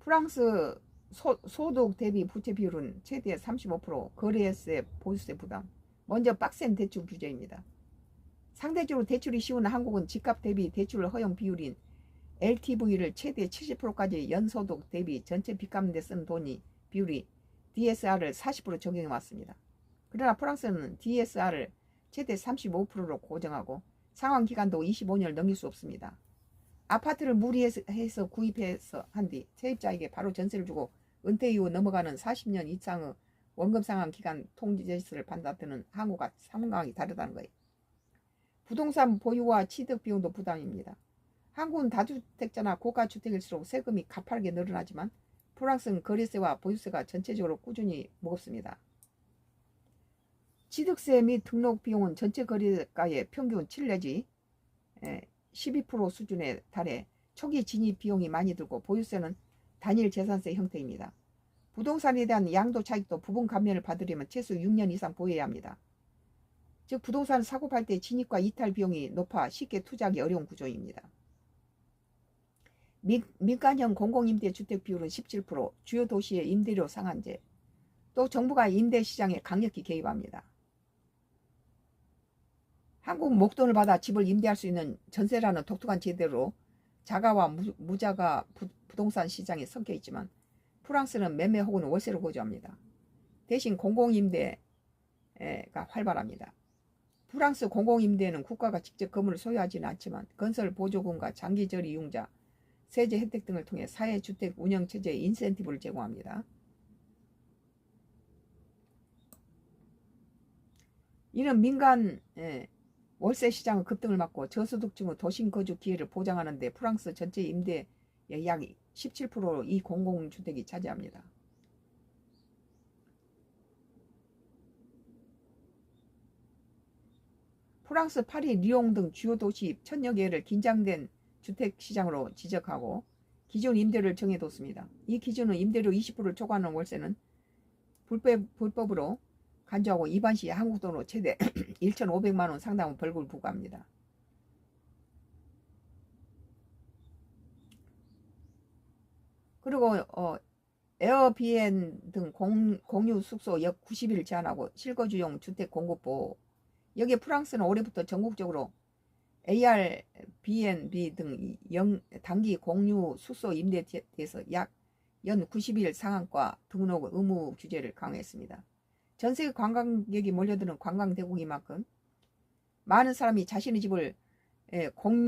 프랑스 소득 대비 부채 비율은 최대 35%, 거래세, 보유세 부담. 먼저 빡센 대출 규제입니다. 상대적으로 대출이 쉬운 한국은 집값 대비 대출 허용 비율인 LTV를 최대 70%까지 연소득 대비 전체 빚 갚는 데 쓰는 돈이 비율이 DSR을 40% 적용해 왔습니다. 그러나 프랑스는 DSR을 최대 35%로 고정하고 상환 기간도 25년을 넘길 수 없습니다. 아파트를 무리해서 구입해서 한 뒤 세입자에게 바로 전세를 주고 은퇴 이후 넘어가는 40년 이상의 원금 상환 기간 통지세를 받는 한국과 상황이 다르다는 거예요. 부동산 보유와 취득 비용도 부담입니다. 한국은 다주택자나 고가주택일수록 세금이 가파르게 늘어나지만 프랑스는 거래세와 보유세가 전체적으로 꾸준히 무겁습니다. 취득세 및 등록 비용은 전체 거래가의 평균 7 내지 12% 수준에 달해 초기 진입 비용이 많이 들고 보유세는 단일 재산세 형태입니다. 부동산에 대한 양도 차익도 부분 감면을 받으려면 최소 6년 이상 보유해야 합니다. 즉 부동산을 사고 팔 때 진입과 이탈 비용이 높아 쉽게 투자하기 어려운 구조입니다. 민간형 공공임대주택 비율은 17%, 주요 도시의 임대료 상한제, 또 정부가 임대시장에 강력히 개입합니다. 한국 목돈을 받아 집을 임대할 수 있는 전세라는 독특한 제도로 자가와 무자가 부동산 시장에 섞여 있지만 프랑스는 매매 혹은 월세를 거주합니다. 대신 공공임대가 활발합니다. 프랑스 공공임대는 국가가 직접 건물을 소유하지는 않지만 건설 보조금과 장기절 이용자, 세제 혜택 등을 통해 사회주택 운영체제에 인센티브를 제공합니다. 이는 민간 월세 시장의 급등을 막고 저소득층의 도심 거주 기회를 보장하는 데 프랑스 전체 임대의 약 17%를 이 공공주택이 차지합니다. 프랑스 파리, 리옹 등 주요 도시 1000여 개를 긴장된 주택시장으로 지적하고 기준 임대료를 정해뒀습니다. 이 기준은 임대료 20%를 초과하는 월세는 불법으로 간주하고 위반 시 한국 돈으로 최대 1,500만 원 상당의 벌금을 부과합니다. 그리고 에어비앤 등 공유 숙소 약 90일 제한하고 실거주용 주택 공급 보호. 여기에 프랑스는 올해부터 전국적으로 ARBNB 등 단기 공유 숙소 임대에 대해서 약 연 90일 상한가 등록 의무 규제를 강화했습니다. 전세계 관광객이 몰려드는 관광대국인 만큼 많은 사람이 자신의 집을